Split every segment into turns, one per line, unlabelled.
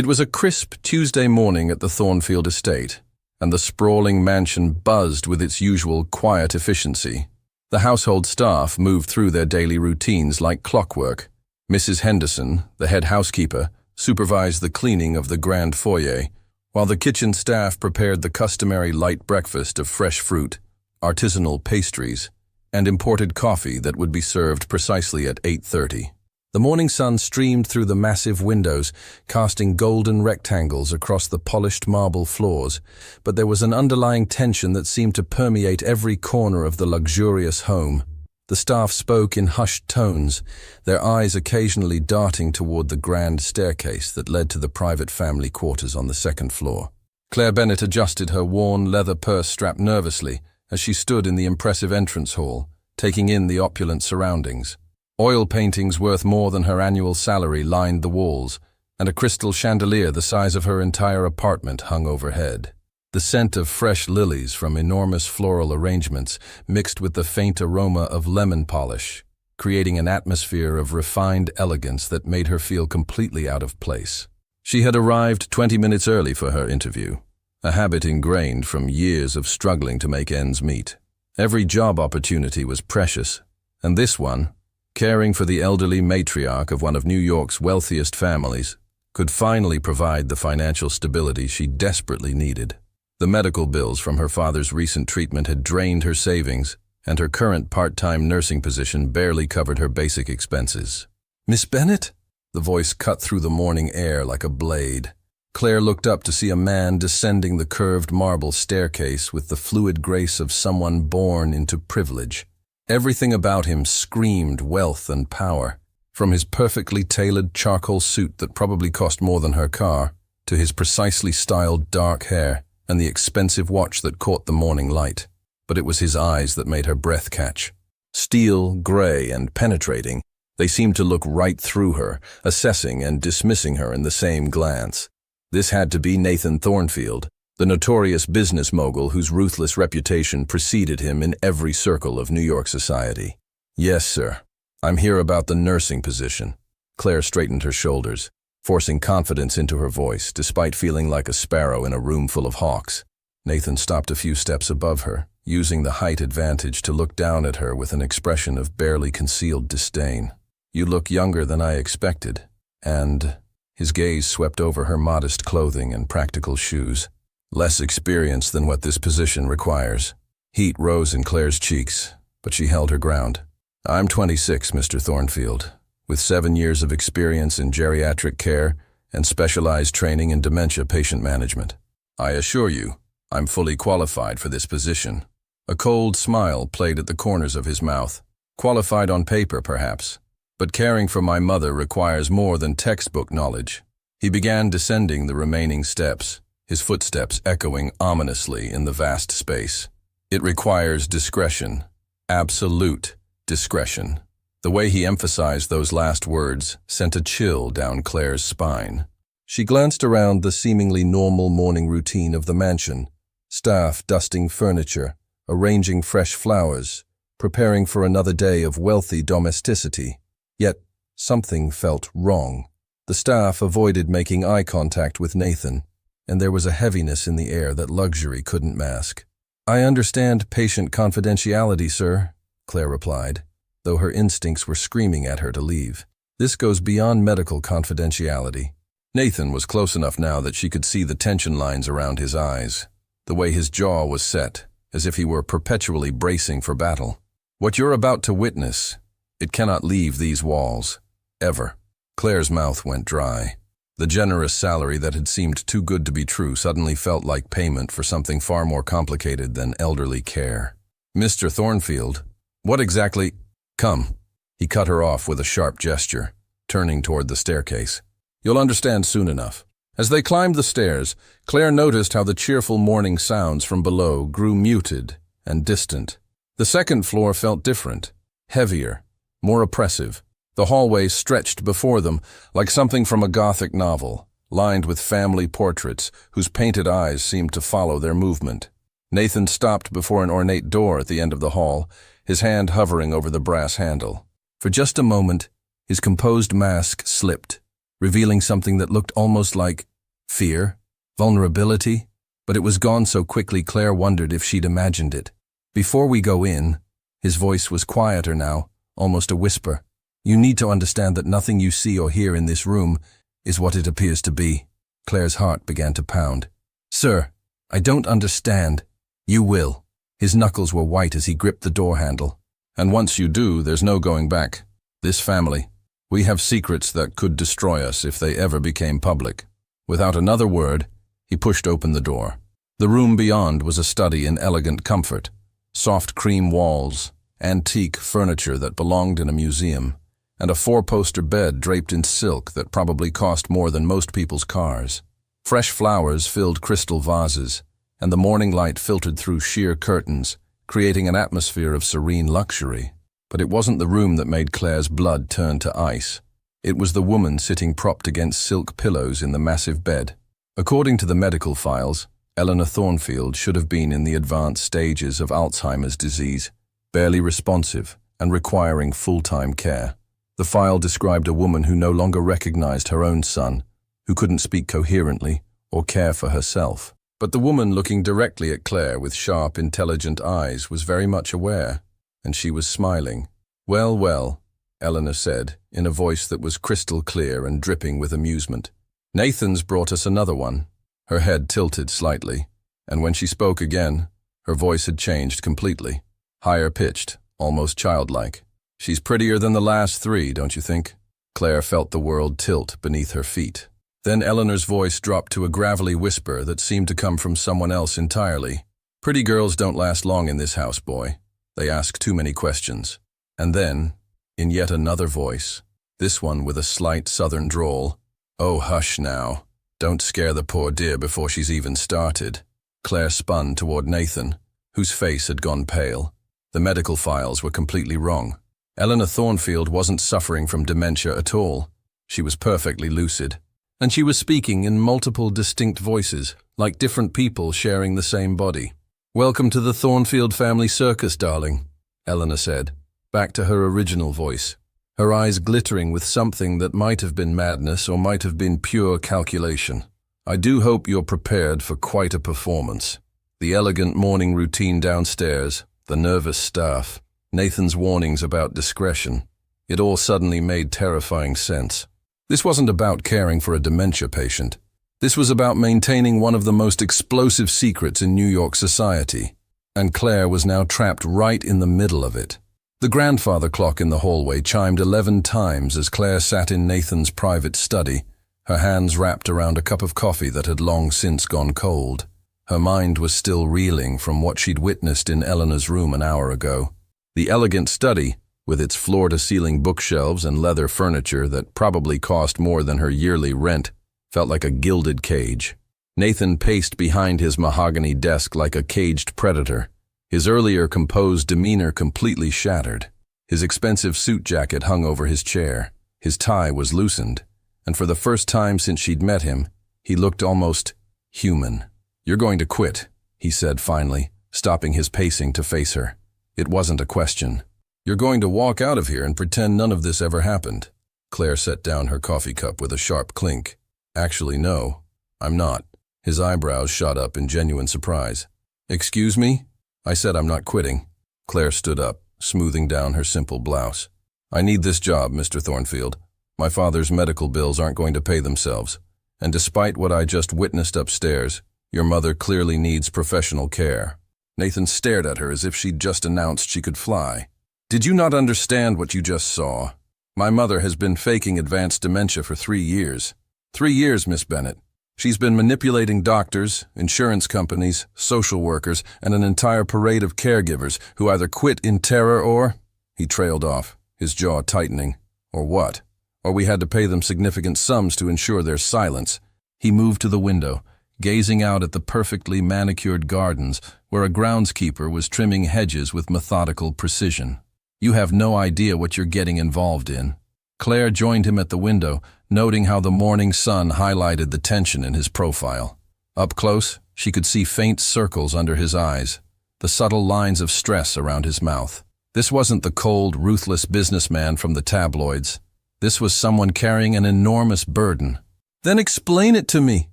It was a crisp Tuesday morning at the Thornfield estate, and the sprawling mansion buzzed with its usual quiet efficiency. The household staff moved through their daily routines like clockwork. Mrs. Henderson, the head housekeeper, supervised the cleaning of the grand foyer, while the kitchen staff prepared the customary light breakfast of fresh fruit, artisanal pastries, and imported coffee that would be served precisely at 8:30. The morning sun streamed through the massive windows, casting golden rectangles across the polished marble floors, but there was an underlying tension that seemed to permeate every corner of the luxurious home. The staff spoke in hushed tones, their eyes occasionally darting toward the grand staircase that led to the private family quarters on the second floor. Claire Bennett adjusted her worn leather purse strap nervously as she stood in the impressive entrance hall, taking in the opulent surroundings. Oil paintings worth more than her annual salary lined the walls, and a crystal chandelier the size of her entire apartment hung overhead. The scent of fresh lilies from enormous floral arrangements mixed with the faint aroma of lemon polish, creating an atmosphere of refined elegance that made her feel completely out of place. She had arrived 20 minutes early for her interview, a habit ingrained from years of struggling to make ends meet. Every job opportunity was precious, and this one, caring for the elderly matriarch of one of New York's wealthiest families, could finally provide the financial stability she desperately needed. The medical bills from her father's recent treatment had drained her savings, and her current part-time nursing position barely covered her basic expenses. "Miss Bennett?" The voice cut through the morning air like a blade. Claire looked up to see a man descending the curved marble staircase with the fluid grace of someone born into privilege. Everything about him screamed wealth and power, from his perfectly tailored charcoal suit that probably cost more than her car, to his precisely styled dark hair and the expensive watch that caught the morning light. But it was his eyes that made her breath catch. Steel, gray, and penetrating, they seemed to look right through her, assessing and dismissing her in the same glance. This had to be Nathan Thornfield, the notorious business mogul whose ruthless reputation preceded him in every circle of New York society. "Yes, sir. I'm here about the nursing position." Claire straightened her shoulders, forcing confidence into her voice, despite feeling like a sparrow in a room full of hawks. Nathan stopped a few steps above her, using the height advantage to look down at her with an expression of barely concealed disdain. "You look younger than I expected," and his gaze swept over her modest clothing and practical shoes. "Less experience than what this position requires." Heat rose in Claire's cheeks, but she held her ground. "I'm 26, Mr. Thornfield, with 7 years of experience in geriatric care and specialized training in dementia patient management. I assure you, I'm fully qualified for this position." A cold smile played at the corners of his mouth. "Qualified on paper, perhaps, but caring for my mother requires more than textbook knowledge." He began descending the remaining steps, his footsteps echoing ominously in the vast space. "It requires discretion, absolute discretion." The way he emphasized those last words sent a chill down Claire's spine. She glanced around the seemingly normal morning routine of the mansion, staff dusting furniture, arranging fresh flowers, preparing for another day of wealthy domesticity. Yet something felt wrong. The staff avoided making eye contact with Nathan, and there was a heaviness in the air that luxury couldn't mask. "I understand patient confidentiality, sir," Claire replied, though her instincts were screaming at her to leave. "This goes beyond medical confidentiality." Nathan was close enough now that she could see the tension lines around his eyes, the way his jaw was set, as if he were perpetually bracing for battle. "What you're about to witness, it cannot leave these walls, ever." Claire's mouth went dry. The generous salary that had seemed too good to be true suddenly felt like payment for something far more complicated than elderly care. "Mr. Thornfield, what exactly—" "Come." He cut her off with a sharp gesture, turning toward the staircase. "You'll understand soon enough." As they climbed the stairs, Claire noticed how the cheerful morning sounds from below grew muted and distant. The second floor felt different, heavier, more oppressive. The hallway stretched before them like something from a Gothic novel, lined with family portraits whose painted eyes seemed to follow their movement. Nathan stopped before an ornate door at the end of the hall, his hand hovering over the brass handle. For just a moment, his composed mask slipped, revealing something that looked almost like Fear? Vulnerability? But it was gone so quickly Claire wondered if she'd imagined it. "Before we go in," his voice was quieter now, almost a whisper, "you need to understand that nothing you see or hear in this room is what it appears to be." Claire's heart began to pound. "Sir, I don't understand." "You will." His knuckles were white as he gripped the door handle. "And once you do, there's no going back. This family, we have secrets that could destroy us if they ever became public." Without another word, he pushed open the door. The room beyond was a study in elegant comfort. Soft cream walls, antique furniture that belonged in a museum, and a four-poster bed draped in silk that probably cost more than most people's cars. Fresh flowers filled crystal vases, and the morning light filtered through sheer curtains, creating an atmosphere of serene luxury. But it wasn't the room that made Claire's blood turn to ice. It was the woman sitting propped against silk pillows in the massive bed. According to the medical files, Eleanor Thornfield should have been in the advanced stages of Alzheimer's disease, barely responsive and requiring full-time care. The file described a woman who no longer recognized her own son, who couldn't speak coherently or care for herself. But the woman looking directly at Claire with sharp, intelligent eyes was very much aware, and she was smiling. "Well, well," Eleanor said, in a voice that was crystal clear and dripping with amusement. "Nathan's brought us another one." Her head tilted slightly, and when she spoke again, her voice had changed completely. Higher pitched, almost childlike. "She's prettier than the last three, don't you think?" Claire felt the world tilt beneath her feet. Then Eleanor's voice dropped to a gravelly whisper that seemed to come from someone else entirely. "Pretty girls don't last long in this house, boy. They ask too many questions." And then, in yet another voice, this one with a slight southern drawl, "Oh, hush now. Don't scare the poor dear before she's even started." Claire spun toward Nathan, whose face had gone pale. The medical files were completely wrong. Eleanor Thornfield wasn't suffering from dementia at all. She was perfectly lucid. And she was speaking in multiple distinct voices, like different people sharing the same body. "Welcome to the Thornfield family circus, darling," Eleanor said, back to her original voice, her eyes glittering with something that might have been madness or might have been pure calculation. "I do hope you're prepared for quite a performance." The elegant morning routine downstairs, the nervous staff, Nathan's warnings about discretion, it all suddenly made terrifying sense. This wasn't about caring for a dementia patient. This was about maintaining one of the most explosive secrets in New York society. And Claire was now trapped right in the middle of it. The grandfather clock in the hallway chimed 11 times as Claire sat in Nathan's private study, her hands wrapped around a cup of coffee that had long since gone cold. Her mind was still reeling from what she'd witnessed in Eleanor's room an hour ago. The elegant study, with its floor-to-ceiling bookshelves and leather furniture that probably cost more than her yearly rent, felt like a gilded cage. Nathan paced behind his mahogany desk like a caged predator, his earlier composed demeanor completely shattered. His expensive suit jacket hung over his chair. His tie was loosened, and for the first time since she'd met him, he looked almost human. "You're going to quit," he said finally, stopping his pacing to face her. It wasn't a question. "You're going to walk out of here and pretend none of this ever happened." Claire set down her coffee cup with a sharp clink. "Actually, no, I'm not." His eyebrows shot up in genuine surprise. "Excuse me? I said I'm not quitting." Claire stood up, smoothing down her simple blouse. "I need this job, Mr. Thornfield. My father's medical bills aren't going to pay themselves. And despite what I just witnessed upstairs, your mother clearly needs professional care." Nathan stared at her as if she'd just announced she could fly. "Did you not understand what you just saw? My mother has been faking advanced dementia for 3 years. 3 years, Miss Bennett. She's been manipulating doctors, insurance companies, social workers, and an entire parade of caregivers who either quit in terror or—" He trailed off, his jaw tightening. "Or what? Or we had to pay them significant sums to ensure their silence." He moved to the window, gazing out at the perfectly manicured gardens where a groundskeeper was trimming hedges with methodical precision. "You have no idea what you're getting involved in." Claire joined him at the window, noting how the morning sun highlighted the tension in his profile. Up close, she could see faint circles under his eyes, the subtle lines of stress around his mouth. This wasn't the cold, ruthless businessman from the tabloids. This was someone carrying an enormous burden. "Then explain it to me,"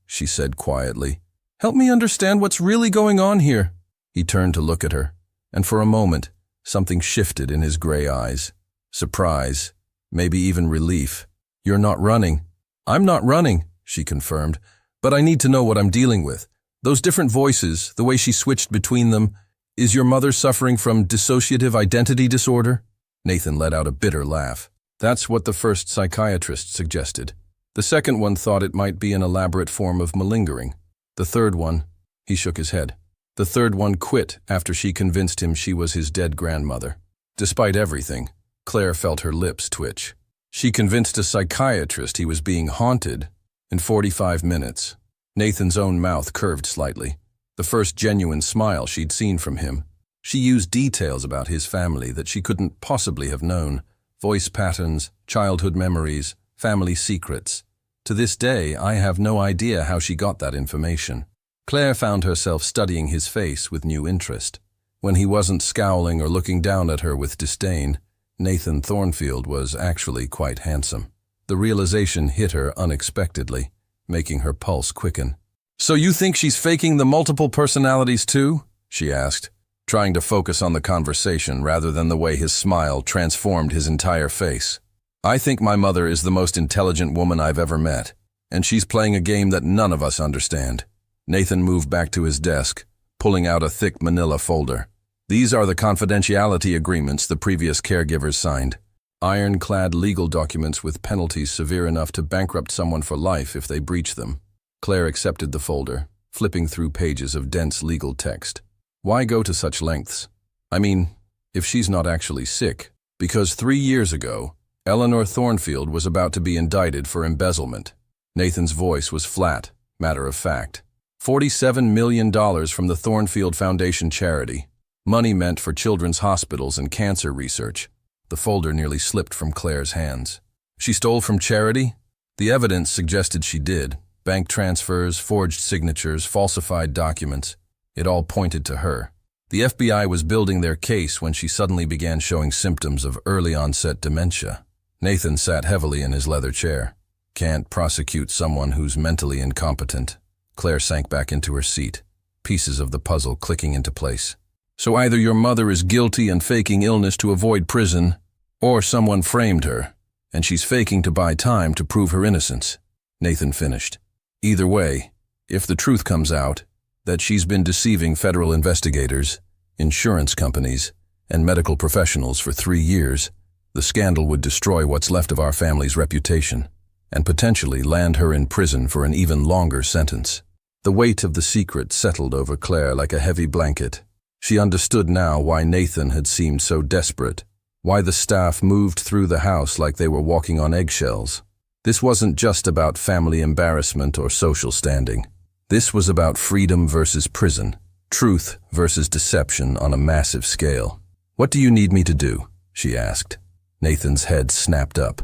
she said quietly. "Help me understand what's really going on here." He turned to look at her, and for a moment, something shifted in his gray eyes. Surprise, maybe even relief. "You're not running." "I'm not running," she confirmed, "but I need to know what I'm dealing with. Those different voices, the way she switched between them. Is your mother suffering from dissociative identity disorder?" Nathan let out a bitter laugh. "That's what the first psychiatrist suggested. The second one thought it might be an elaborate form of malingering. The third one," he shook his head, "the third one quit after she convinced him she was his dead grandmother." Despite everything, Claire felt her lips twitch. She convinced a psychiatrist he was being haunted. In 45 minutes, Nathan's own mouth curved slightly, the first genuine smile she'd seen from him. She used details about his family that she couldn't possibly have known, voice patterns, childhood memories, family secrets. To this day, I have no idea how she got that information. Claire found herself studying his face with new interest. When he wasn't scowling or looking down at her with disdain, Nathan Thornfield was actually quite handsome. The realization hit her unexpectedly, making her pulse quicken. "So you think she's faking the multiple personalities too?" she asked, trying to focus on the conversation rather than the way his smile transformed his entire face. "I think my mother is the most intelligent woman I've ever met, and she's playing a game that none of us understand." Nathan moved back to his desk, pulling out a thick manila folder. "These are the confidentiality agreements the previous caregivers signed. Ironclad legal documents with penalties severe enough to bankrupt someone for life if they breach them." Claire accepted the folder, flipping through pages of dense legal text. Why go to such lengths? I mean, if she's not actually sick. Because 3 years ago, Eleanor Thornfield was about to be indicted for embezzlement. Nathan's voice was flat, matter of fact. $47 million from the Thornfield Foundation charity. Money meant for children's hospitals and cancer research. The folder nearly slipped from Claire's hands. She stole from charity? The evidence suggested she did. Bank transfers, forged signatures, falsified documents. It all pointed to her. The FBI was building their case when she suddenly began showing symptoms of early-onset dementia. Nathan sat heavily in his leather chair. Can't prosecute someone who's mentally incompetent. Claire sank back into her seat, pieces of the puzzle clicking into place. So either your mother is guilty and faking illness to avoid prison, or someone framed her, and she's faking to buy time to prove her innocence. Nathan finished. Either way, if the truth comes out, that she's been deceiving federal investigators, insurance companies, and medical professionals for 3 years, the scandal would destroy what's left of our family's reputation, and potentially land her in prison for an even longer sentence. The weight of the secret settled over Claire like a heavy blanket. She understood now why Nathan had seemed so desperate, why the staff moved through the house like they were walking on eggshells. This wasn't just about family embarrassment or social standing. This was about freedom versus prison, truth versus deception on a massive scale. "What do you need me to do?" she asked. Nathan's head snapped up.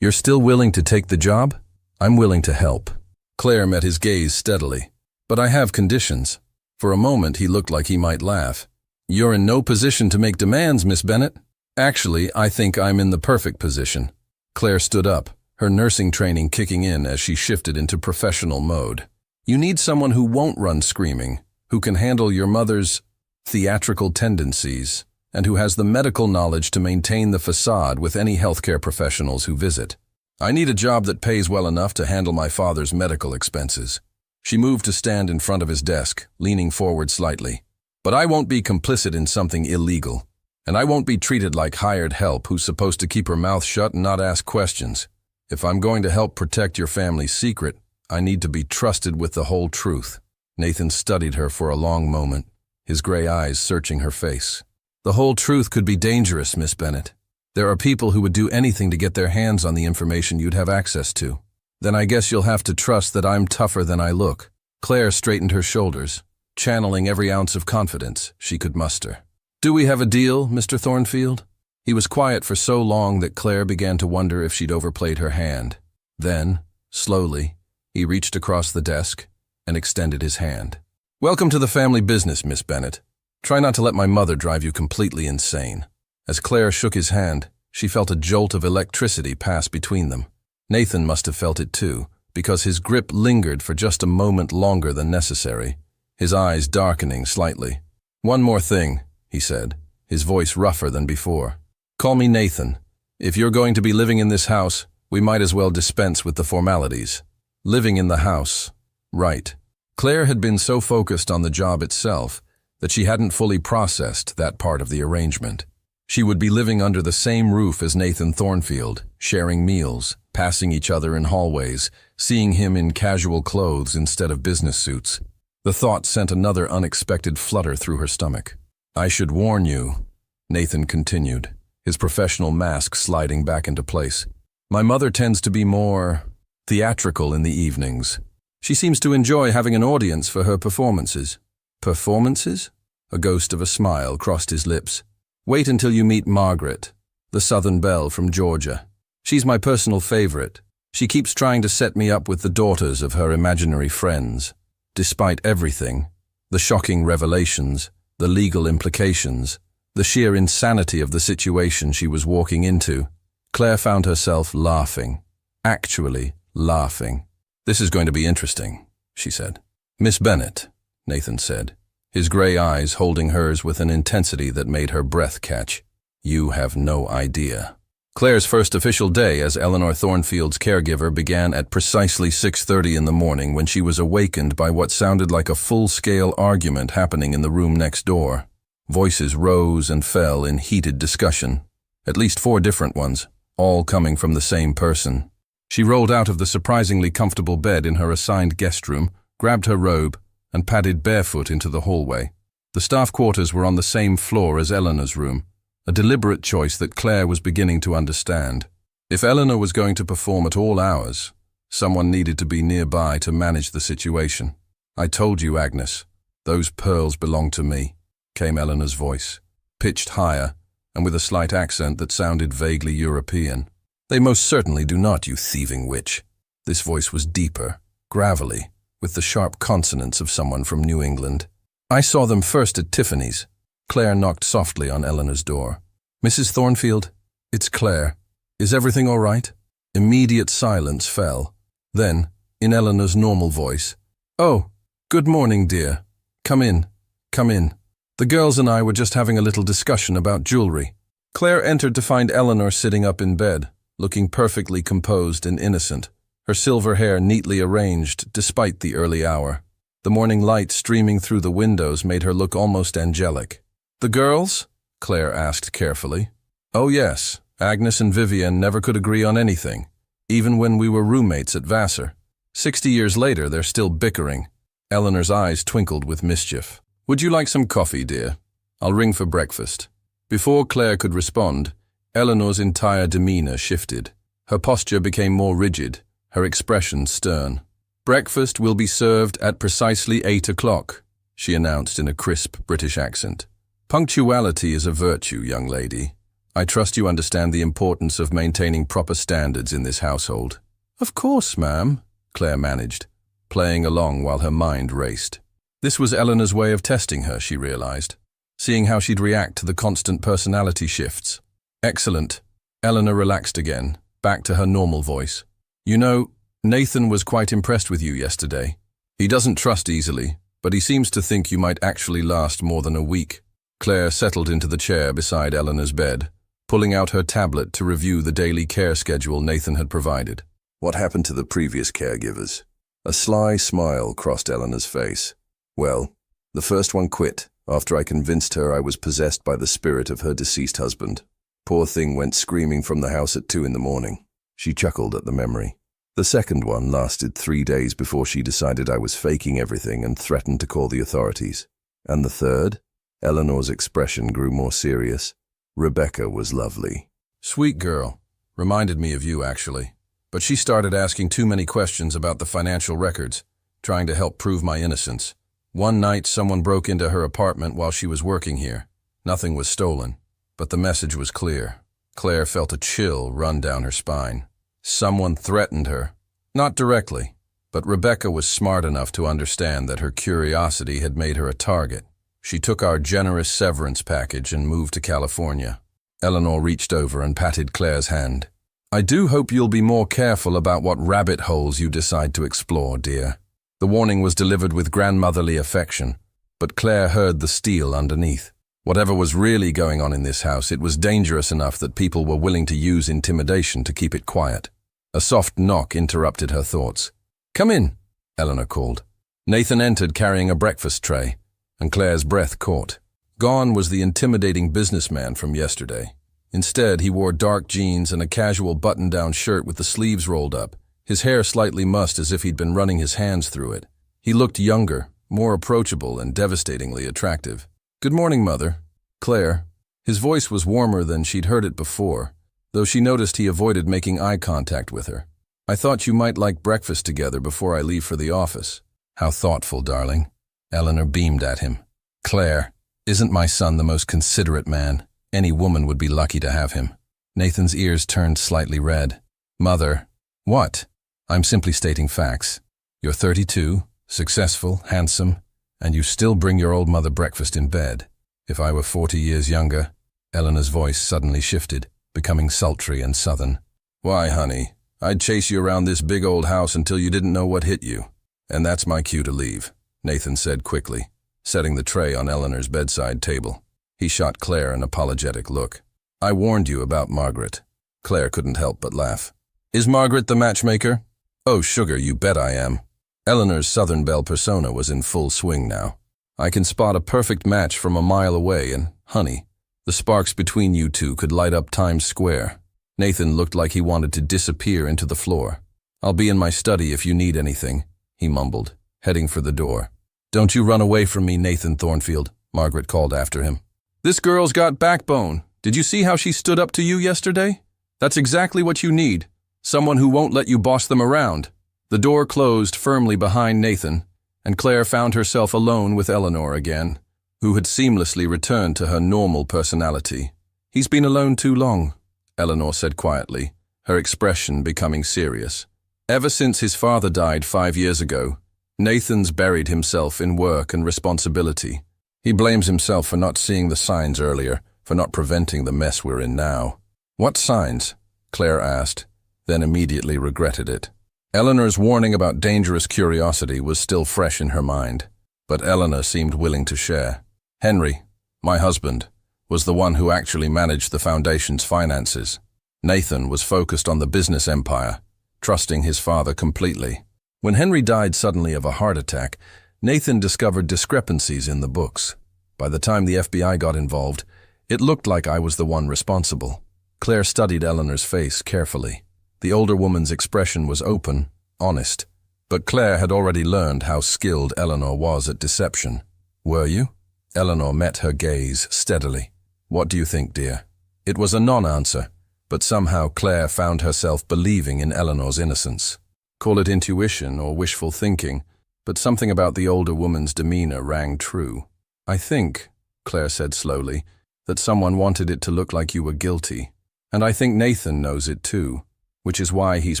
"You're still willing to take the job? I'm willing to help." Claire met his gaze steadily. "But I have conditions." For a moment he looked like he might laugh. "You're in no position to make demands, Miss Bennett." "Actually, I think I'm in the perfect position." Claire stood up, her nursing training kicking in as she shifted into professional mode. "You need someone who won't run screaming, who can handle your mother's theatrical tendencies, and who has the medical knowledge to maintain the facade with any healthcare professionals who visit. I need a job that pays well enough to handle my father's medical expenses." She moved to stand in front of his desk, leaning forward slightly. "But I won't be complicit in something illegal. And I won't be treated like hired help who's supposed to keep her mouth shut and not ask questions. If I'm going to help protect your family's secret, I need to be trusted with the whole truth." Nathan studied her for a long moment, his gray eyes searching her face. "The whole truth could be dangerous, Miss Bennett. There are people who would do anything to get their hands on the information you'd have access to. Then I guess you'll have to trust that I'm tougher than I look." Claire straightened her shoulders, channeling every ounce of confidence she could muster. "Do we have a deal, Mr. Thornfield?" He was quiet for so long that Claire began to wonder if she'd overplayed her hand. Then, slowly, he reached across the desk and extended his hand. "Welcome to the family business, Miss Bennett. Try not to let my mother drive you completely insane." As Claire shook his hand, she felt a jolt of electricity pass between them. Nathan must have felt it too, because his grip lingered for just a moment longer than necessary, his eyes darkening slightly. "One more thing," he said, his voice rougher than before. "Call me Nathan. If you're going to be living in this house, we might as well dispense with the formalities." Living in the house. Right. Claire had been so focused on the job itself that she hadn't fully processed that part of the arrangement. She would be living under the same roof as Nathan Thornfield, sharing meals, passing each other in hallways, seeing him in casual clothes instead of business suits. The thought sent another unexpected flutter through her stomach. "I should warn you," Nathan continued, his professional mask sliding back into place. "My mother tends to be more theatrical in the evenings. She seems to enjoy having an audience for her performances." "Performances?" A ghost of a smile crossed his lips. "Wait until you meet Margaret, the Southern belle from Georgia. She's my personal favorite. She keeps trying to set me up with the daughters of her imaginary friends. Despite everything, the shocking revelations, the legal implications, the sheer insanity of the situation she was walking into, Claire found herself laughing. Actually laughing. "This is going to be interesting," she said. "Miss Bennet," Nathan said, his gray eyes holding hers with an intensity that made her breath catch. "You have no idea." Claire's first official day as Eleanor Thornfield's caregiver began at precisely 6:30 in the morning when she was awakened by what sounded like a full-scale argument happening in the room next door. Voices rose and fell in heated discussion, at least 4 different ones, all coming from the same person. She rolled out of the surprisingly comfortable bed in her assigned guest room, grabbed her robe, and padded barefoot into the hallway. The staff quarters were on the same floor as Eleanor's room, a deliberate choice that Claire was beginning to understand. If Eleanor was going to perform at all hours, someone needed to be nearby to manage the situation. "I told you, Agnes, those pearls belong to me," came Eleanor's voice, pitched higher and with a slight accent that sounded vaguely European. "They most certainly do not, you thieving witch." This voice was deeper, gravelly, with the sharp consonants of someone from New England. "I saw them first at Tiffany's." Claire knocked softly on Eleanor's door. "Mrs. Thornfield, it's Claire. Is everything all right?" Immediate silence fell. Then, in Eleanor's normal voice, "Oh, good morning, dear. Come in, come in. The girls and I were just having a little discussion about jewelry." Claire entered to find Eleanor sitting up in bed, looking perfectly composed and innocent, her silver hair neatly arranged despite the early hour. The morning light streaming through the windows made her look almost angelic. "The girls?" Claire asked carefully. "Oh yes, Agnes and Vivian never could agree on anything, even when we were roommates at Vassar. 60 years later, they're still bickering." Eleanor's eyes twinkled with mischief. "Would you like some coffee, dear? I'll ring for breakfast." Before Claire could respond, Eleanor's entire demeanor shifted. Her posture became more rigid, her expression stern. "Breakfast will be served at precisely 8 o'clock, she announced in a crisp British accent. "Punctuality is a virtue, young lady. I trust you understand the importance of maintaining proper standards in this household." "Of course, ma'am," Claire managed, playing along while her mind raced. This was Eleanor's way of testing her, she realized, seeing how she'd react to the constant personality shifts. "Excellent." Eleanor relaxed again, back to her normal voice. "You know, Nathan was quite impressed with you yesterday. He doesn't trust easily, but he seems to think you might actually last more than a week." Claire settled into the chair beside Eleanor's bed, pulling out her tablet to review the daily care schedule Nathan had provided.
"What happened to the previous caregivers?" A sly smile crossed Eleanor's face. "Well, the first one quit after I convinced her I was possessed by the spirit of her deceased husband. Poor thing went screaming from the house at 2 in the morning. She chuckled at the memory. The second one lasted 3 days before she decided I was faking everything and threatened to call the authorities. And the third?" Eleanor's expression grew more serious. "Rebecca was lovely."
"Sweet girl. Reminded me of you, actually. But she started asking too many questions about the financial records, trying to help prove my innocence. One night, someone broke into her apartment while she was working here. Nothing was stolen, but the message was clear." Claire felt a chill run down her spine. Someone threatened her. Not directly, but Rebecca was smart enough to understand that her curiosity had made her a target. She took our generous severance package and moved to California. Eleanor reached over and patted Claire's hand. I do hope you'll be more careful about what rabbit holes you decide to explore, dear. The warning was delivered with grandmotherly affection, but Claire heard the steel underneath. Whatever was really going on in this house, it was dangerous enough that people were willing to use intimidation to keep it quiet. A soft knock interrupted her thoughts. "Come in," Eleanor called. Nathan entered carrying a breakfast tray, and Claire's breath caught. Gone was the intimidating businessman from yesterday. Instead, he wore dark jeans and a casual button-down shirt with the sleeves rolled up, his hair slightly mussed as if he'd been running his hands through it. He looked younger, more approachable, and devastatingly attractive. "Good morning, Mother." "Claire." His voice was warmer than she'd heard it before, though she noticed he avoided making eye contact with her. "I thought you might like breakfast together before I leave for the office." "How thoughtful, darling." Eleanor beamed at him. "Claire, isn't my son the most considerate man? Any woman would be lucky to have him." Nathan's ears turned slightly red. "Mother." "What?" "I'm simply stating facts. You're 32, successful, handsome, and you still bring your old mother breakfast in bed. If I were 40 years younger..." Eleanor's voice suddenly shifted, becoming sultry and southern. "Why, honey, I'd chase you around this big old house until you didn't know what hit you. And that's my cue to leave," Nathan said quickly, setting the tray on Eleanor's bedside table. He shot Claire an apologetic look. "I warned you about Margaret." Claire couldn't help but laugh. "Is Margaret the matchmaker?" "Oh, sugar, you bet I am." Eleanor's Southern Belle persona was in full swing now. "I can spot a perfect match from a mile away, and, honey, the sparks between you two could light up Times Square." Nathan looked like he wanted to disappear into the floor. "I'll be in my study if you need anything," he mumbled, heading for the door. "Don't you run away from me, Nathan Thornfield," Margaret called after him. "This girl's got backbone. Did you see how she stood up to you yesterday? That's exactly what you need. Someone who won't let you boss them around." The door closed firmly behind Nathan, and Claire found herself alone with Eleanor again, who had seamlessly returned to her normal personality. "He's been alone too long," Eleanor said quietly, her expression becoming serious. "Ever since his father died 5 years ago, Nathan's buried himself in work and responsibility. He blames himself for not seeing the signs earlier, for not preventing the mess we're in now." "What signs?" Claire asked, then immediately regretted it. Eleanor's warning about dangerous curiosity was still fresh in her mind, but Eleanor seemed willing to share. "Henry, my husband, was the one who actually managed the foundation's finances. Nathan was focused on the business empire, trusting his father completely. When Henry died suddenly of a heart attack, Nathan discovered discrepancies in the books. By the time the FBI got involved, it looked like I was the one responsible." Claire studied Eleanor's face carefully. The older woman's expression was open, honest, but Claire had already learned how skilled Eleanor was at deception. "Were you?" Eleanor met her gaze steadily. "What do you think, dear?" It was a non-answer, but somehow Claire found herself believing in Eleanor's innocence. Call it intuition or wishful thinking, but something about the older woman's demeanor rang true. "I think," Claire said slowly, "that someone wanted it to look like you were guilty. And I think Nathan knows it too, which is why he's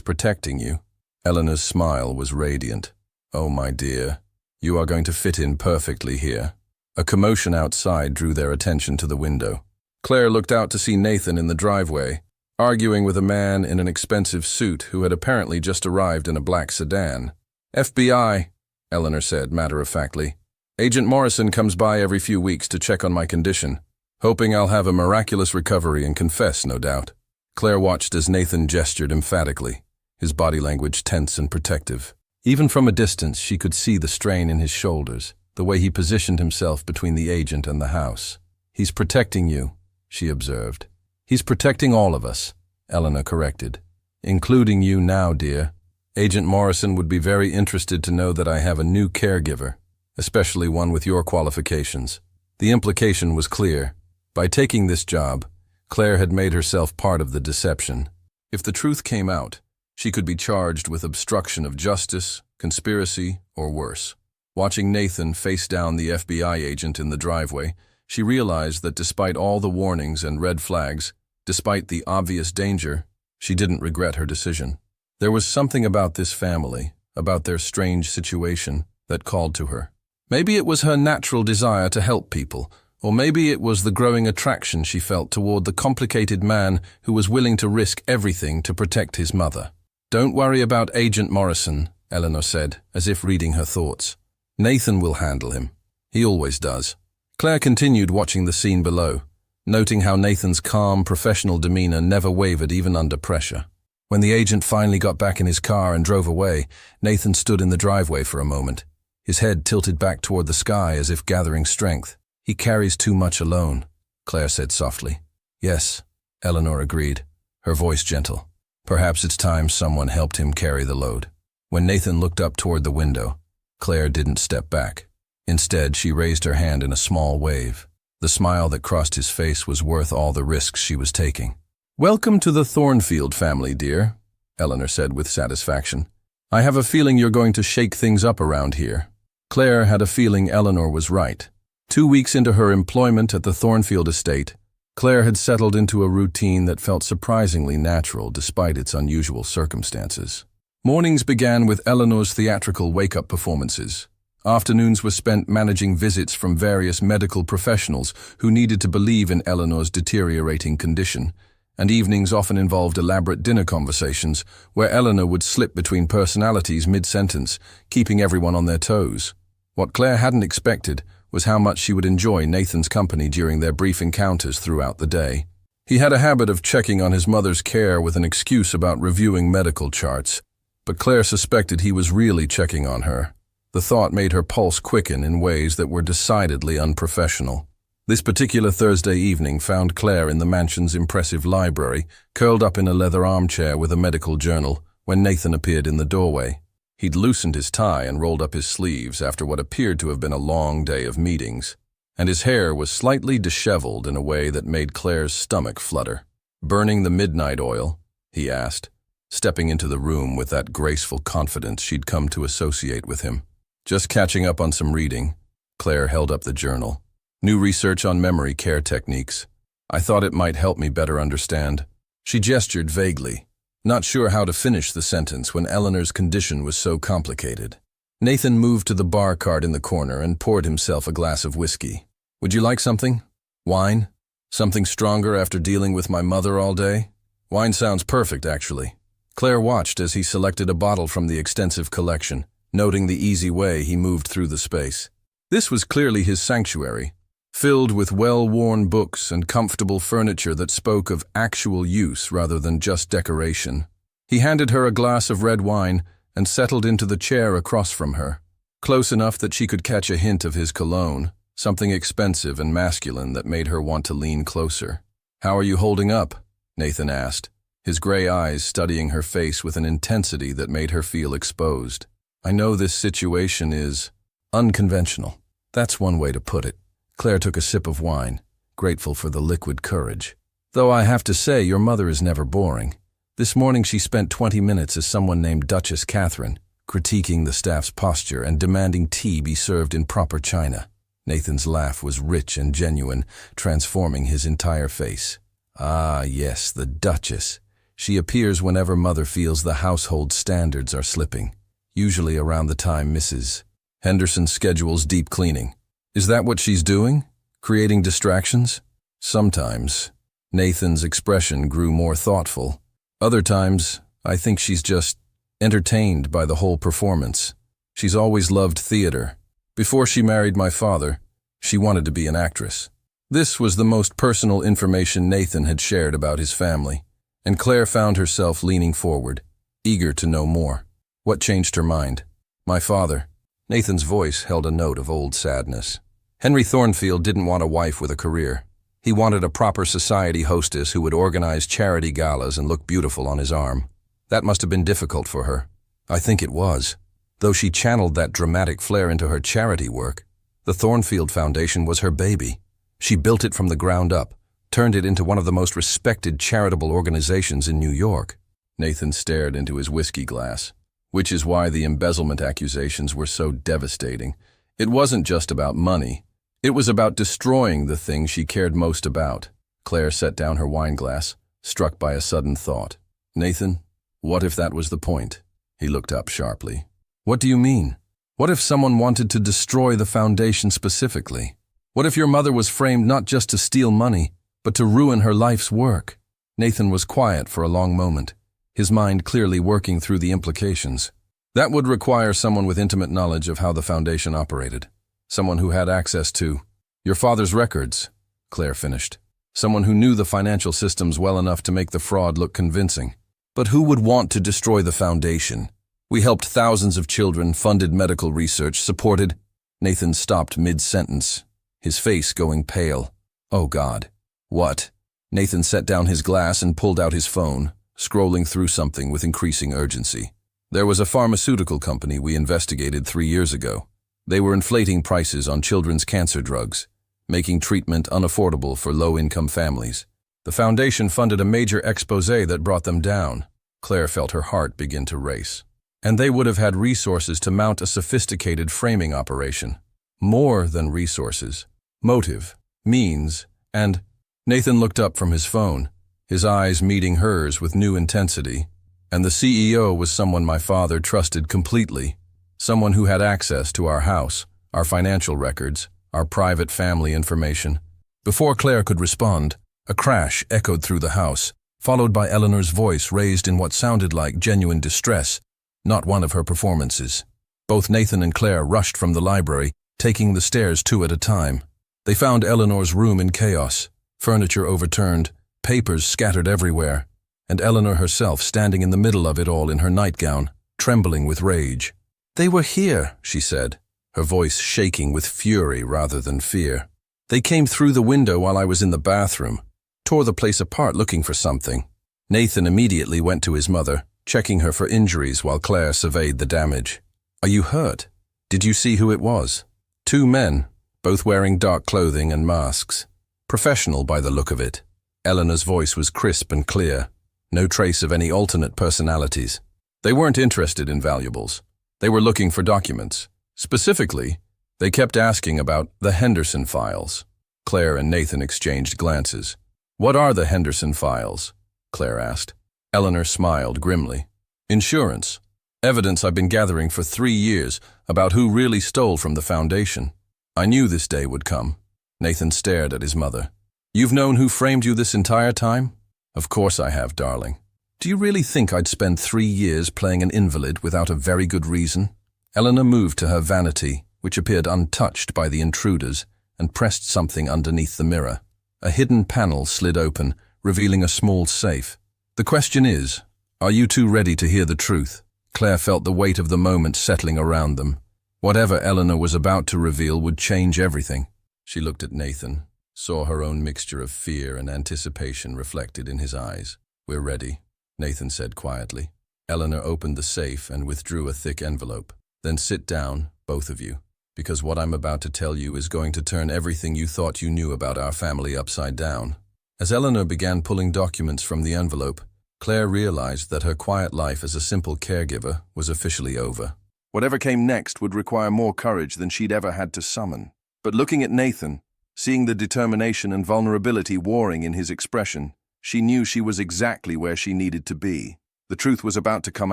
protecting you." Eleanor's smile was radiant. "Oh, my dear, you are going to fit in perfectly here." A commotion outside drew their attention to the window. Claire looked out to see Nathan in the driveway, arguing with a man in an expensive suit who had apparently just arrived in a black sedan. "FBI," Eleanor said matter-of-factly. "Agent Morrison comes by every few weeks to check on my condition, hoping I'll have a miraculous recovery and confess, no doubt." Claire watched as Nathan gestured emphatically, his body language tense and protective. Even from a distance, she could see the strain in his shoulders, the way he positioned himself between the agent and the house. "He's protecting you," she observed. "He's protecting all of us," Eleanor corrected. "Including you now, dear. Agent Morrison would be very interested to know that I have a new caregiver, especially one with your qualifications." The implication was clear. By taking this job, Claire had made herself part of the deception. If the truth came out, she could be charged with obstruction of justice, conspiracy, or worse. Watching Nathan face down the FBI agent in the driveway, she realized that despite all the warnings and red flags, despite the obvious danger, she didn't regret her decision. There was something about this family, about their strange situation, that called to her. Maybe it was her natural desire to help people, Or maybe it was the growing attraction she felt toward the complicated man who was willing to risk everything to protect his mother. "Don't worry about Agent Morrison," Eleanor said, as if reading her thoughts. "Nathan will handle him. He always does." Claire continued watching the scene below, noting how Nathan's calm, professional demeanor never wavered even under pressure. When the agent finally got back in his car and drove away, Nathan stood in the driveway for a moment, his head tilted back toward the sky as if gathering strength. "He carries too much alone," Claire said softly. "Yes," Eleanor agreed, her voice gentle. "Perhaps it's time someone helped him carry the load." When Nathan looked up toward the window, Claire didn't step back. Instead, she raised her hand in a small wave. The smile that crossed his face was worth all the risks she was taking. "Welcome to the Thornfield family, dear," Eleanor said with satisfaction. "I have a feeling you're going to shake things up around here." Claire had a feeling Eleanor was right. 2 weeks into her employment at the Thornfield estate, Claire had settled into a routine that felt surprisingly natural despite its unusual circumstances. Mornings began with Eleanor's theatrical wake-up performances. Afternoons were spent managing visits from various medical professionals who needed to believe in Eleanor's deteriorating condition, and evenings often involved elaborate dinner conversations where Eleanor would slip between personalities mid-sentence, keeping everyone on their toes. What Claire hadn't expected was how much she would enjoy Nathan's company during their brief encounters throughout the day. He had a habit of checking on his mother's care with an excuse about reviewing medical charts, but Claire suspected he was really checking on her. The thought made her pulse quicken in ways that were decidedly unprofessional. This particular Thursday evening found Claire in the mansion's impressive library, curled up in a leather armchair with a medical journal, when Nathan appeared in the doorway. He'd loosened his tie and rolled up his sleeves after what appeared to have been a long day of meetings, and his hair was slightly disheveled in a way that made Claire's stomach flutter. "Burning the midnight oil?" he asked, stepping into the room with that graceful confidence she'd come to associate with him. "Just catching up on some reading." Claire held up the journal. "New research on memory care techniques. I thought it might help me better understand." She gestured vaguely, not sure how to finish the sentence when Eleanor's condition was so complicated. Nathan moved to the bar cart in the corner and poured himself a glass of whiskey. "Would you like something? Wine? Something stronger after dealing with my mother all day?" "Wine sounds perfect, actually." Claire watched as he selected a bottle from the extensive collection, noting the easy way he moved through the space. This was clearly his sanctuary, filled with well-worn books and comfortable furniture that spoke of actual use rather than just decoration. He handed her a glass of red wine and settled into the chair across from her, close enough that she could catch a hint of his cologne, something expensive and masculine that made her want to lean closer. "How are you holding up?" Nathan asked, his gray eyes studying her face with an intensity that made her feel exposed. "I know this situation is unconventional. That's one way to put it." Claire took a sip of wine, grateful for the liquid courage. "Though I have to say, your mother is never boring. This morning she spent 20 minutes as someone named Duchess Catherine, critiquing the staff's posture and demanding tea be served in proper china." Nathan's laugh was rich and genuine, transforming his entire face. "Ah, yes, the Duchess. She appears whenever Mother feels the household standards are slipping, usually around the time Mrs. Henderson schedules deep cleaning. Is that what she's doing? Creating distractions?" "Sometimes." Nathan's expression grew more thoughtful. "Other times, I think she's just entertained by the whole performance. She's always loved theater. Before she married my father, she wanted to be an actress." This was the most personal information Nathan had shared about his family, and Claire found herself leaning forward, eager to know more. "What changed her mind?" "My father." Nathan's voice held a note of old sadness. Henry Thornfield didn't want a wife with a career. He wanted a proper society hostess who would organize charity galas and look beautiful on his arm. That must have been difficult for her. I think it was. Though she channeled that dramatic flair into her charity work, the Thornfield Foundation was her baby. She built it from the ground up, turned it into one of the most respected charitable organizations in New York. Nathan stared into his whiskey glass. Which is why the embezzlement accusations were so devastating. It wasn't just about money. It was about destroying the thing she cared most about. Claire set down her wineglass, struck by a sudden thought. "Nathan, what if that was the point?" He looked up sharply. "What do you mean? What if someone wanted to destroy the foundation specifically?" What if your mother was framed not just to steal money, but to ruin her life's work? Nathan was quiet for a long moment, his mind clearly working through the implications. That would require someone with intimate knowledge of how the foundation operated. Someone who had access to your father's records, Claire finished. Someone who knew the financial systems well enough to make the fraud look convincing. But who would want to destroy the foundation? We helped thousands of children, funded medical research, supported... Nathan stopped mid-sentence, his face going pale. Oh God. What? Nathan set down his glass and pulled out his phone, scrolling through something with increasing urgency. There was a pharmaceutical company we investigated 3 years ago. They were inflating prices on children's cancer drugs, making treatment unaffordable for low-income families. The foundation funded a major expose that brought them down. Claire felt her heart begin to race. And they would have had resources to mount a sophisticated framing operation. More than resources. Motive, means, and... Nathan looked up from his phone, his eyes meeting hers with new intensity. And the CEO was someone my father trusted completely. Someone who had access to our house, our financial records, our private family information. Before Claire could respond, a crash echoed through the house, followed by Eleanor's voice raised in what sounded like genuine distress, not one of her performances. Both Nathan and Claire rushed from the library, taking the stairs 2 at a time. They found Eleanor's room in chaos, furniture overturned, papers scattered everywhere, and Eleanor herself standing in the middle of it all in her nightgown, trembling with rage. "They were here," she said, her voice shaking with fury rather than fear. "They came through the window while I was in the bathroom, tore the place apart looking for something." Nathan immediately went to his mother, checking her for injuries while Claire surveyed the damage. "Are you hurt? Did you see who it was?" 2 men, both wearing dark clothing and masks. Professional by the look of it. Eleanor's voice was crisp and clear, no trace of any alternate personalities. They weren't interested in valuables. They were looking for documents. Specifically, they kept asking about the Henderson files. Claire and Nathan exchanged glances. "What are the Henderson files?" Claire asked. Eleanor smiled grimly. "Insurance. Evidence I've been gathering for 3 years about who really stole from the foundation. I knew this day would come." Nathan stared at his mother. "You've known who framed you this entire time?" "Of course I have, darling. Do you really think I'd spend 3 years playing an invalid without a very good reason?" Eleanor moved to her vanity, which appeared untouched by the intruders, and pressed something underneath the mirror. A hidden panel slid open, revealing a small safe. "The question is, are you two ready to hear the truth?" Claire felt the weight of the moment settling around them. Whatever Eleanor was about to reveal would change everything. She looked at Nathan, saw her own mixture of fear and anticipation reflected in his eyes. "We're ready," Nathan said quietly. Eleanor opened the safe and withdrew a thick envelope. "Then sit down, both of you, because what I'm about to tell you is going to turn everything you thought you knew about our family upside down." As Eleanor began pulling documents from the envelope, Claire realized that her quiet life as a simple caregiver was officially over. Whatever came next would require more courage than she'd ever had to summon. But looking at Nathan, seeing the determination and vulnerability warring in his expression, she knew she was exactly where she needed to be. The truth was about to come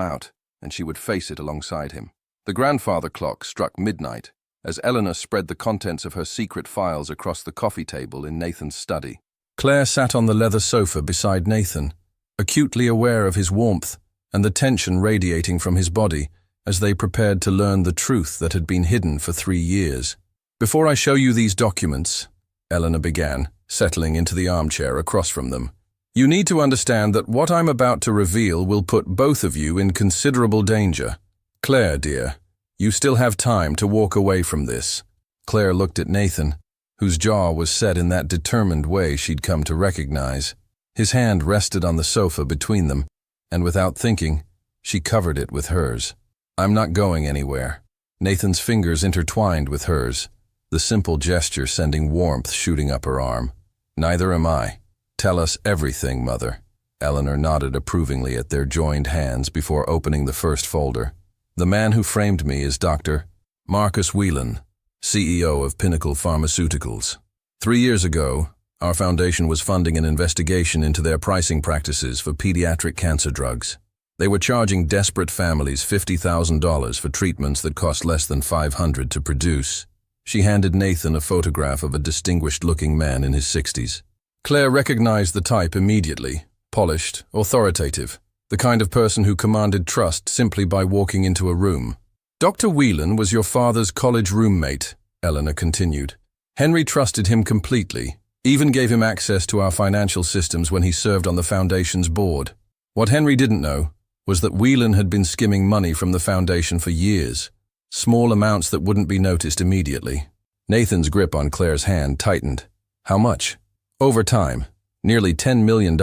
out, and she would face it alongside him. The grandfather clock struck midnight as Eleanor spread the contents of her secret files across the coffee table in Nathan's study. Claire sat on the leather sofa beside Nathan, acutely aware of his warmth and the tension radiating from his body as they prepared to learn the truth that had been hidden for 3 years. "Before I show you these documents," Eleanor began, settling into the armchair across from them, "you need to understand that what I'm about to reveal will put both of you in considerable danger. Claire, dear, you still have time to walk away from this." Claire looked at Nathan, whose jaw was set in that determined way she'd come to recognize. His hand rested on the sofa between them, and without thinking, she covered it with hers. "I'm not going anywhere." Nathan's fingers intertwined with hers, the simple gesture sending warmth shooting up her arm. "Neither am I. Tell us everything, Mother." Eleanor nodded approvingly at their joined hands before opening the first folder. "The man who framed me is Dr. Marcus Whelan, CEO of Pinnacle Pharmaceuticals. 3 years ago, our foundation was funding an investigation into their pricing practices for pediatric cancer drugs. They were charging desperate families $50,000 for treatments that cost less than $500 to produce. She handed Nathan a photograph of a distinguished-looking man in his 60s. Claire recognized the type immediately: polished, authoritative, the kind of person who commanded trust simply by walking into a room. Dr. Whelan was your father's college roommate, Eleanor continued. Henry trusted him completely, even gave him access to our financial systems when he served on the Foundation's board. What Henry didn't know was that Whelan had been skimming money from the Foundation for years, small amounts that wouldn't be noticed immediately. Nathan's grip on Claire's hand tightened. How much? Over time, nearly $10 million.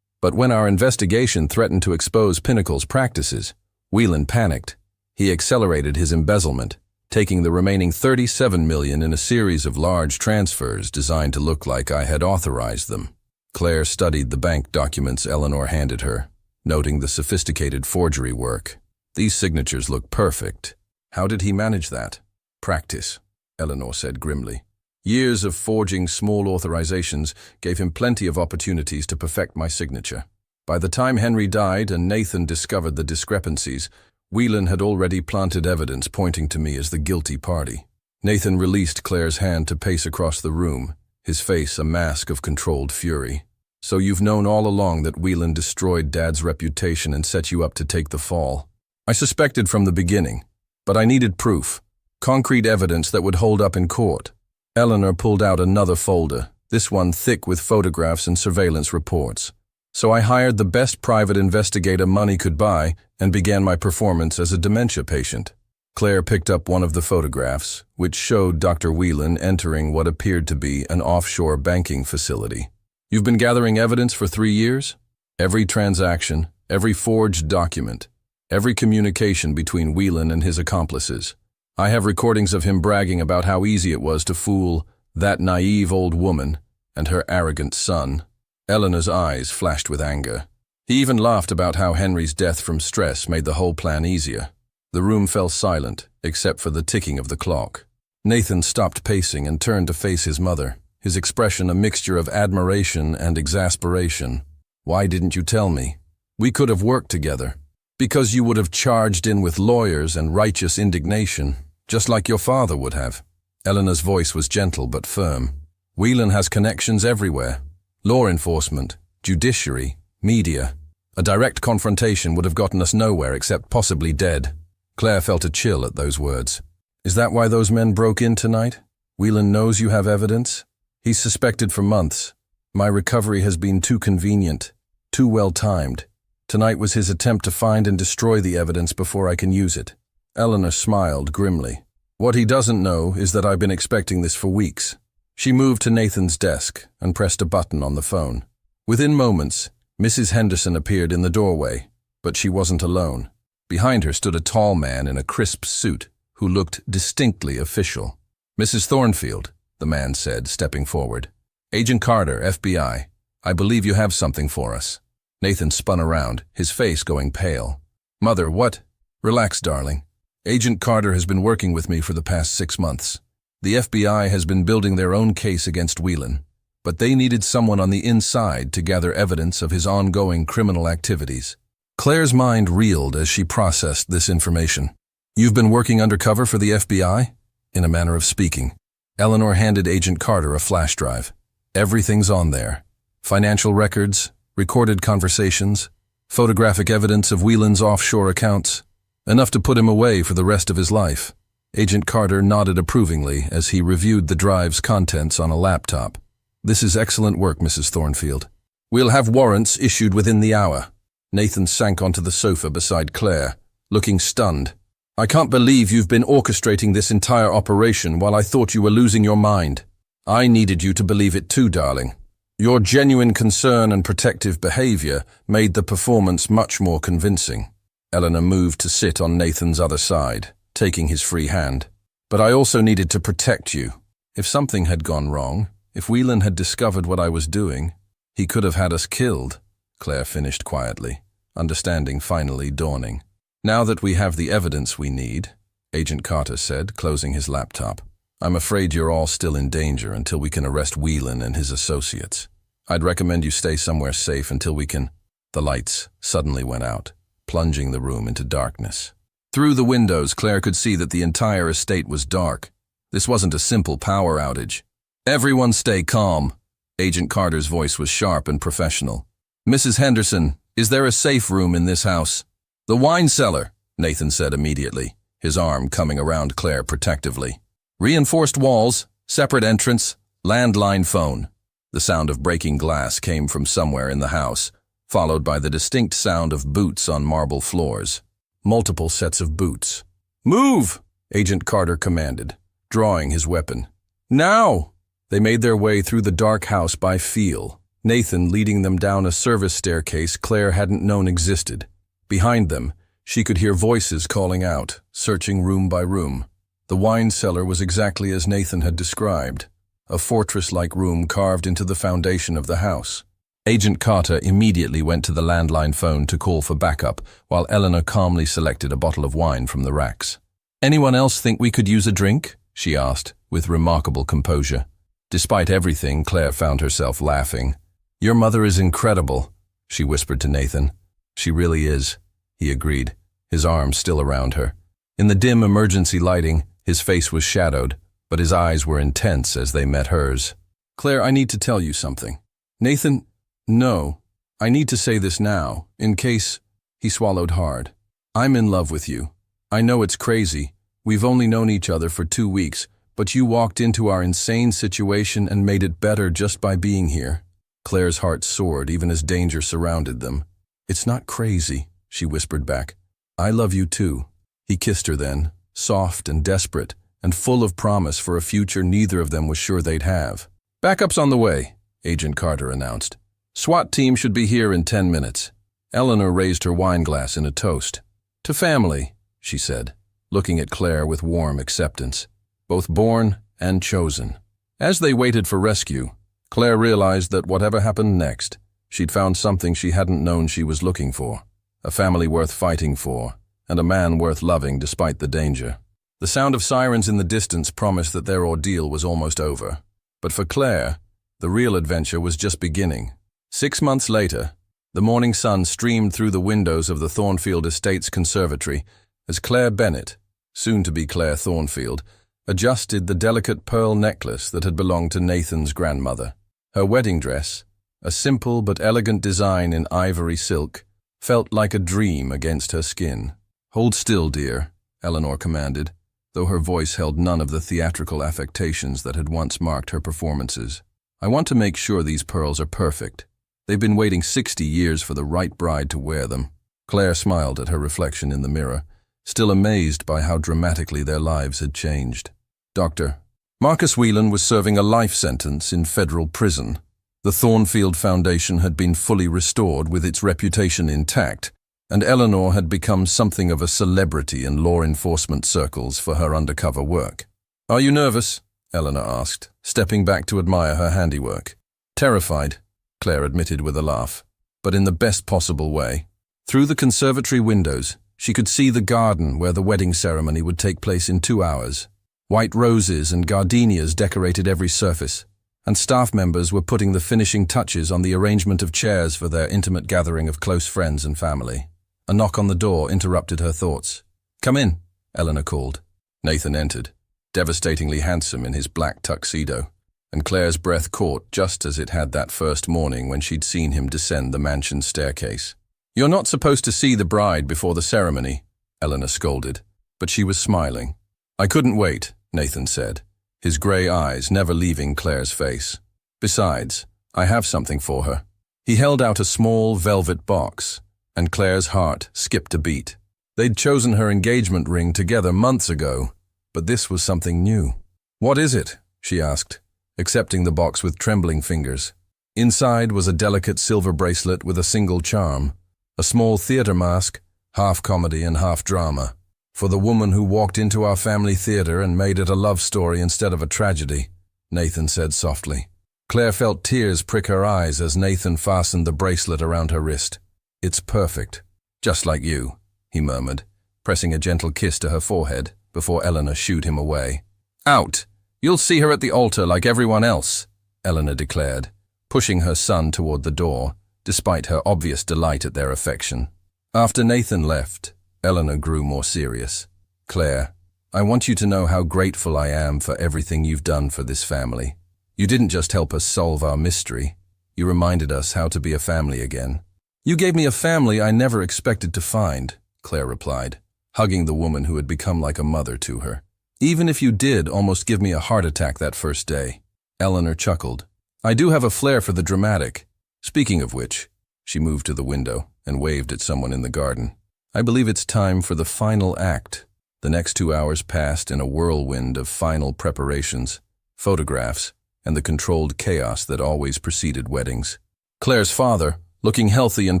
But when our investigation threatened to expose Pinnacle's practices, Whelan panicked. He accelerated his embezzlement, taking the remaining $37 million in a series of large transfers designed to look like I had authorized them. Claire studied the bank documents Eleanor handed her, noting the sophisticated forgery work. These signatures look perfect. How did he manage that? Practice, Eleanor said grimly. Years of forging small authorizations gave him plenty of opportunities to perfect my signature. By the time Henry died and Nathan discovered the discrepancies, Whelan had already planted evidence pointing to me as the guilty party. Nathan released Claire's hand to pace across the room, his face a mask of controlled fury. So you've known all along that Whelan destroyed Dad's reputation and set you up to take the fall. I suspected from the beginning, but I needed proof, concrete evidence that would hold up in court. Eleanor pulled out another folder, this one thick with photographs and surveillance reports. So I hired the best private investigator money could buy and began my performance as a dementia patient. Claire picked up one of the photographs, which showed Dr. Whelan entering what appeared to be an offshore banking facility. You've been gathering evidence for 3 years? Every transaction, every forged document, every communication between Whelan and his accomplices. I have recordings of him bragging about how easy it was to fool that naive old woman and her arrogant son. Eleanor's eyes flashed with anger. He even laughed about how Henry's death from stress made the whole plan easier. The room fell silent, except for the ticking of the clock. Nathan stopped pacing and turned to face his mother, his expression a mixture of admiration and exasperation. Why didn't you tell me? We could have worked together. Because you would have charged in with lawyers and righteous indignation, just like your father would have. Eleanor's voice was gentle but firm. Whelan has connections everywhere. Law enforcement, judiciary, media. A direct confrontation would have gotten us nowhere except possibly dead. Claire felt a chill at those words. Is that why those men broke in tonight? Whelan knows you have evidence? He's suspected for months. My recovery has been too convenient, too well timed. Tonight was his attempt to find and destroy the evidence before I can use it. Eleanor smiled grimly. What he doesn't know is that I've been expecting this for weeks. She moved to Nathan's desk and pressed a button on the phone. Within moments, Mrs. Henderson appeared in the doorway, but she wasn't alone. Behind her stood a tall man in a crisp suit who looked distinctly official. Mrs. Thornfield, the man said, stepping forward. Agent Carter, FBI. I believe you have something for us. Nathan spun around, his face going pale. Mother, what? Relax, darling. Agent Carter has been working with me for the past 6 months. The FBI has been building their own case against Whelan, but they needed someone on the inside to gather evidence of his ongoing criminal activities. Claire's mind reeled as she processed this information. You've been working undercover for the FBI? In a manner of speaking. Eleanor handed Agent Carter a flash drive. Everything's on there. Financial records, recorded conversations, photographic evidence of Whelan's offshore accounts. Enough to put him away for the rest of his life. Agent Carter nodded approvingly as he reviewed the drive's contents on a laptop. This is excellent work, Mrs. Thornfield. We'll have warrants issued within the hour. Nathan sank onto the sofa beside Claire, looking stunned. I can't believe you've been orchestrating this entire operation while I thought you were losing your mind. I needed you to believe it too, darling. Your genuine concern and protective behavior made the performance much more convincing. Eleanor moved to sit on Nathan's other side, taking his free hand. But I also needed to protect you. If something had gone wrong, if Whelan had discovered what I was doing, he could have had us killed, Claire finished quietly, understanding finally dawning. Now that we have the evidence we need, Agent Carter said, closing his laptop, I'm afraid you're all still in danger until we can arrest Whelan and his associates. I'd recommend you stay somewhere safe until we can... The lights suddenly went out, plunging the room into darkness. Through the windows, Claire could see that the entire estate was dark. This wasn't a simple power outage. "Everyone stay calm." Agent Carter's voice was sharp and professional. "Mrs. Henderson, is there a safe room in this house?" "The wine cellar," Nathan said immediately, his arm coming around Claire protectively. "Reinforced walls, separate entrance, landline phone." The sound of breaking glass came from somewhere in the house, followed by the distinct sound of boots on marble floors. Multiple sets of boots. "Move!" Agent Carter commanded, drawing his weapon. "Now!" They made their way through the dark house by feel, Nathan leading them down a service staircase Claire hadn't known existed. Behind them, she could hear voices calling out, searching room by room. The wine cellar was exactly as Nathan had described, a fortress-like room carved into the foundation of the house. Agent Carter immediately went to the landline phone to call for backup, while Eleanor calmly selected a bottle of wine from the racks. "Anyone else think we could use a drink?" she asked, with remarkable composure. Despite everything, Claire found herself laughing. "Your mother is incredible," she whispered to Nathan. "She really is," he agreed, his arm still around her. In the dim emergency lighting, his face was shadowed, but his eyes were intense as they met hers. "Claire, I need to tell you something." "Nathan, no. I need to say this now, in case—" He swallowed hard. "I'm in love with you. I know it's crazy. We've only known each other for 2 weeks, but you walked into our insane situation and made it better just by being here." Claire's heart soared even as danger surrounded them. "It's not crazy," she whispered back. "I love you too." He kissed her then, soft and desperate, and full of promise for a future neither of them was sure they'd have. "Backup's on the way," Agent Carter announced. "SWAT team should be here in 10 minutes. Eleanor raised her wine glass in a toast. "To family," she said, looking at Claire with warm acceptance. Both born and chosen. As they waited for rescue, Claire realized that whatever happened next, she'd found something she hadn't known she was looking for. A family worth fighting for, and a man worth loving despite the danger. The sound of sirens in the distance promised that their ordeal was almost over. But for Claire, the real adventure was just beginning. 6 months later, the morning sun streamed through the windows of the Thornfield Estates Conservatory as Claire Bennett, soon to be Claire Thornfield, adjusted the delicate pearl necklace that had belonged to Nathan's grandmother. Her wedding dress, a simple but elegant design in ivory silk, felt like a dream against her skin. "Hold still, dear," Eleanor commanded, though her voice held none of the theatrical affectations that had once marked her performances. "I want to make sure these pearls are perfect. They've been waiting 60 years for the right bride to wear them." Claire smiled at her reflection in the mirror, still amazed by how dramatically their lives had changed. Dr. Marcus Whelan was serving a life sentence in federal prison. The Thornfield Foundation had been fully restored with its reputation intact, and Eleanor had become something of a celebrity in law enforcement circles for her undercover work. "Are you nervous?" Eleanor asked, stepping back to admire her handiwork. "Terrified," Claire admitted with a laugh, but in the best possible way. Through the conservatory windows, she could see the garden where the wedding ceremony would take place in 2 hours. White roses and gardenias decorated every surface, and staff members were putting the finishing touches on the arrangement of chairs for their intimate gathering of close friends and family. A knock on the door interrupted her thoughts. "Come in," Eleanor called. Nathan entered, devastatingly handsome in his black tuxedo, and Claire's breath caught just as it had that first morning when she'd seen him descend the mansion staircase. "You're not supposed to see the bride before the ceremony," Eleanor scolded, but she was smiling. "I couldn't wait," Nathan said, his grey eyes never leaving Claire's face. "Besides, I have something for her." He held out a small velvet box, and Claire's heart skipped a beat. They'd chosen her engagement ring together months ago, but this was something new. "What is it?" she asked, accepting the box with trembling fingers. Inside was a delicate silver bracelet with a single charm, a small theater mask, half comedy and half drama. "For the woman who walked into our family theater and made it a love story instead of a tragedy," Nathan said softly. Claire felt tears prick her eyes as Nathan fastened the bracelet around her wrist. "It's perfect. Just like you," he murmured, pressing a gentle kiss to her forehead before Eleanor shooed him away. "Out! You'll see her at the altar like everyone else," Eleanor declared, pushing her son toward the door, despite her obvious delight at their affection. After Nathan left, Eleanor grew more serious. "Claire, I want you to know how grateful I am for everything you've done for this family. You didn't just help us solve our mystery. You reminded us how to be a family again. You gave me a family I never expected to find, Claire replied, hugging the woman who had become like a mother to her. Even if you did almost give me a heart attack that first day. Eleanor chuckled. I do have a flair for the dramatic. Speaking of which, she moved to the window and waved at someone in the garden. I believe it's time for the final act. The next 2 hours passed in a whirlwind of final preparations, photographs, and the controlled chaos that always preceded weddings. Claire's father, looking healthy and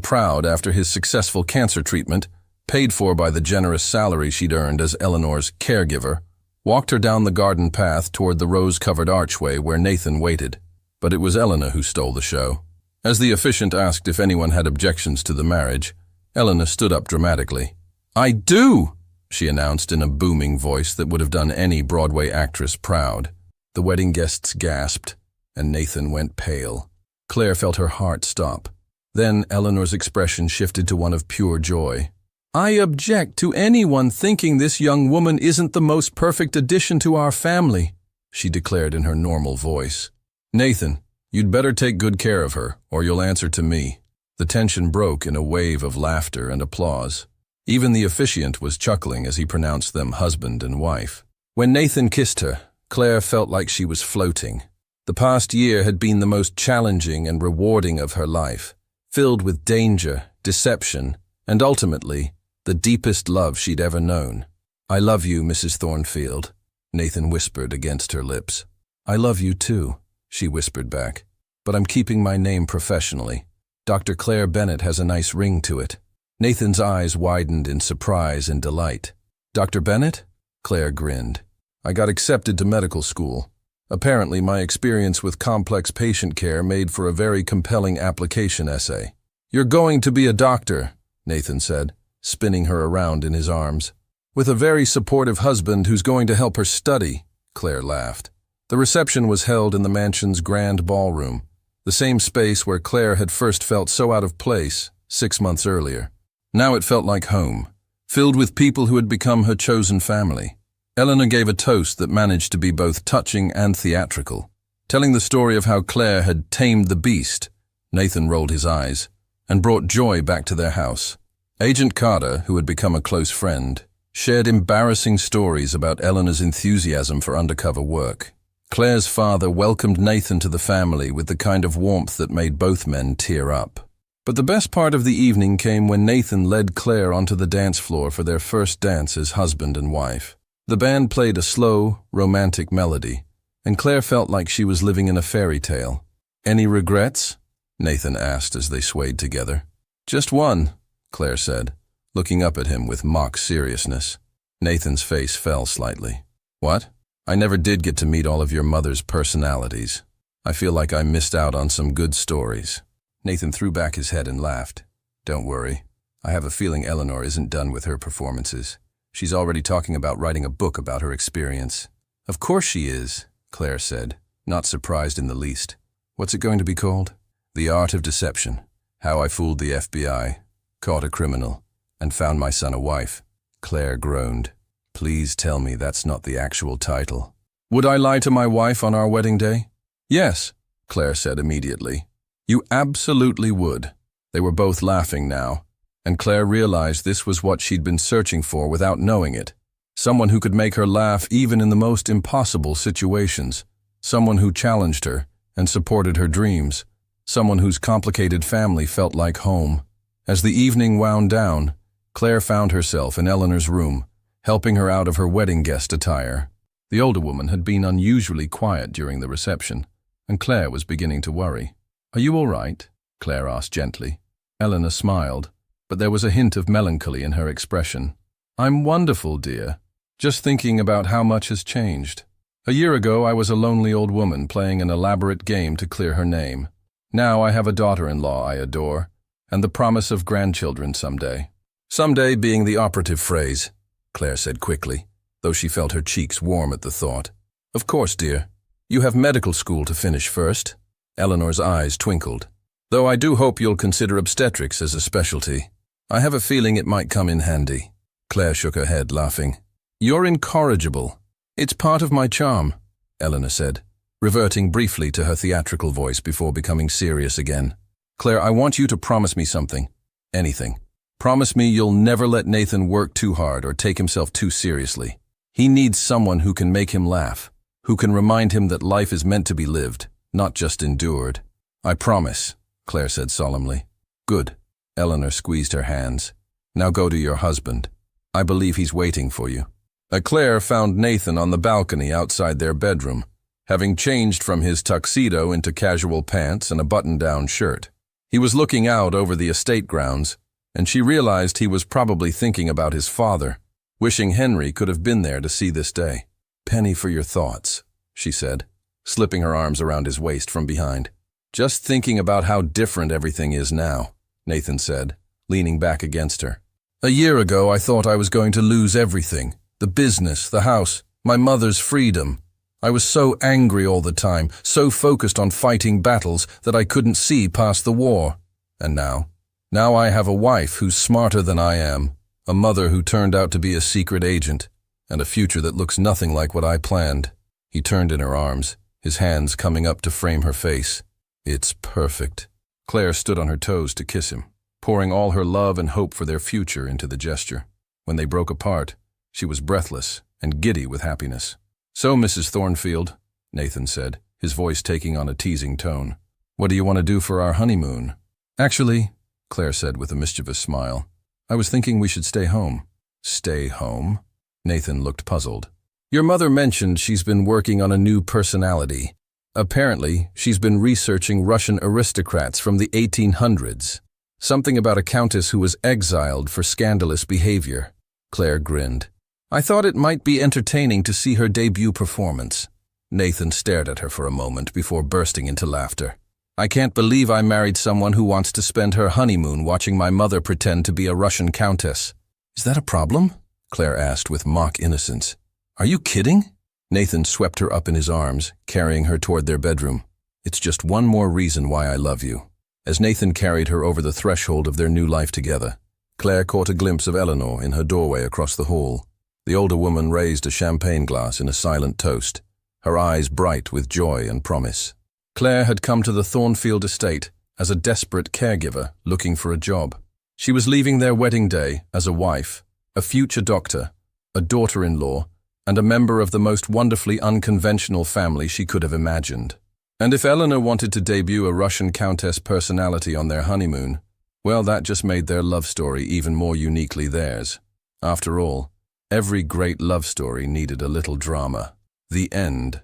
proud after his successful cancer treatment, paid for by the generous salary she'd earned as Eleanor's caregiver, walked her down the garden path toward the rose-covered archway where Nathan waited. But it was Eleanor who stole the show. As the officiant asked if anyone had objections to the marriage, Eleanor stood up dramatically. I do! She announced in a booming voice that would have done any Broadway actress proud. The wedding guests gasped, and Nathan went pale. Claire felt her heart stop. Then Eleanor's expression shifted to one of pure joy. I object to anyone thinking this young woman isn't the most perfect addition to our family, she declared in her normal voice. Nathan, you'd better take good care of her, or you'll answer to me. The tension broke in a wave of laughter and applause. Even the officiant was chuckling as he pronounced them husband and wife. When Nathan kissed her, Claire felt like she was floating. The past year had been the most challenging and rewarding of her life, filled with danger, deception, and ultimately, the deepest love she'd ever known. I love you, Mrs. Thornfield, Nathan whispered against her lips. I love you too, she whispered back, but I'm keeping my name professionally. Dr. Claire Bennett has a nice ring to it. Nathan's eyes widened in surprise and delight. Dr. Bennett? Claire grinned. I got accepted to medical school. Apparently, my experience with complex patient care made for a very compelling application essay. You're going to be a doctor, Nathan said, spinning her around in his arms. With a very supportive husband who's going to help her study, Claire laughed. The reception was held in the mansion's grand ballroom, the same space where Claire had first felt so out of place 6 months earlier. Now it felt like home, filled with people who had become her chosen family. Eleanor gave a toast that managed to be both touching and theatrical, telling the story of how Claire had tamed the beast. Nathan rolled his eyes and brought joy back to their house. Agent Carter, who had become a close friend, shared embarrassing stories about Eleanor's enthusiasm for undercover work. Claire's father welcomed Nathan to the family with the kind of warmth that made both men tear up. But the best part of the evening came when Nathan led Claire onto the dance floor for their first dance as husband and wife. The band played a slow, romantic melody, and Claire felt like she was living in a fairy tale. Any regrets? Nathan asked as they swayed together. Just one, Claire said, looking up at him with mock seriousness. Nathan's face fell slightly. What? I never did get to meet all of your mother's personalities. I feel like I missed out on some good stories. Nathan threw back his head and laughed. Don't worry. I have a feeling Eleanor isn't done with her performances. She's already talking about writing a book about her experience. Of course she is, Claire said, not surprised in the least. What's it going to be called? The Art of Deception. How I Fooled the FBI, Caught a Criminal, and Found My Son a Wife. Claire groaned. Please tell me that's not the actual title. Would I lie to my wife on our wedding day? Yes, Claire said immediately. You absolutely would. They were both laughing now, and Claire realized this was what she'd been searching for without knowing it. Someone who could make her laugh even in the most impossible situations. Someone who challenged her and supported her dreams. Someone whose complicated family felt like home. As the evening wound down, Claire found herself in Eleanor's room, helping her out of her wedding guest attire. The older woman had been unusually quiet during the reception, and Claire was beginning to worry. Are you all right? Claire asked gently. Eleanor smiled, but there was a hint of melancholy in her expression. I'm wonderful, dear. Just thinking about how much has changed. A year ago, I was a lonely old woman playing an elaborate game to clear her name. Now I have a daughter-in-law I adore, and the promise of grandchildren someday. Someday being the operative phrase, Claire said quickly, though she felt her cheeks warm at the thought. Of course, dear. You have medical school to finish first. Eleanor's eyes twinkled. Though I do hope you'll consider obstetrics as a specialty. I have a feeling it might come in handy. Claire shook her head, laughing. You're incorrigible. It's part of my charm, Eleanor said, reverting briefly to her theatrical voice before becoming serious again. Claire, I want you to promise me something. Anything. Promise me you'll never let Nathan work too hard or take himself too seriously. He needs someone who can make him laugh, who can remind him that life is meant to be lived, not just endured. I promise, Claire said solemnly. Good. Eleanor squeezed her hands. Now go to your husband. I believe he's waiting for you. Claire found Nathan on the balcony outside their bedroom, having changed from his tuxedo into casual pants and a button-down shirt. He was looking out over the estate grounds, and she realized he was probably thinking about his father, wishing Henry could have been there to see this day. Penny for your thoughts, she said, slipping her arms around his waist from behind. Just thinking about how different everything is now, Nathan said, leaning back against her. A year ago, I thought I was going to lose everything. The business, the house, my mother's freedom. I was so angry all the time, so focused on fighting battles that I couldn't see past the war. And now I have a wife who's smarter than I am, a mother who turned out to be a secret agent, and a future that looks nothing like what I planned. He turned in her arms, his hands coming up to frame her face. It's perfect. Claire stood on her toes to kiss him, pouring all her love and hope for their future into the gesture. When they broke apart, she was breathless and giddy with happiness. So, Mrs. Thornfield, Nathan said, his voice taking on a teasing tone, what do you want to do for our honeymoon? Actually, Claire said with a mischievous smile, I was thinking we should stay home. Stay home? Nathan looked puzzled. Your mother mentioned she's been working on a new personality. Apparently, she's been researching Russian aristocrats from the 1800s. Something about a countess who was exiled for scandalous behavior. Claire grinned. I thought it might be entertaining to see her debut performance. Nathan stared at her for a moment before bursting into laughter. I can't believe I married someone who wants to spend her honeymoon watching my mother pretend to be a Russian countess. Is that a problem? Claire asked with mock innocence. Are you kidding? Nathan swept her up in his arms, carrying her toward their bedroom. It's just one more reason why I love you. As Nathan carried her over the threshold of their new life together, Claire caught a glimpse of Eleanor in her doorway across the hall. The older woman raised a champagne glass in a silent toast, her eyes bright with joy and promise. Claire had come to the Thornfield estate as a desperate caregiver looking for a job. She was leaving their wedding day as a wife, a future doctor, a daughter-in-law, and a member of the most wonderfully unconventional family she could have imagined. And if Eleanor wanted to debut a Russian countess personality on their honeymoon, well, that just made their love story even more uniquely theirs. After all, every great love story needed a little drama. The end.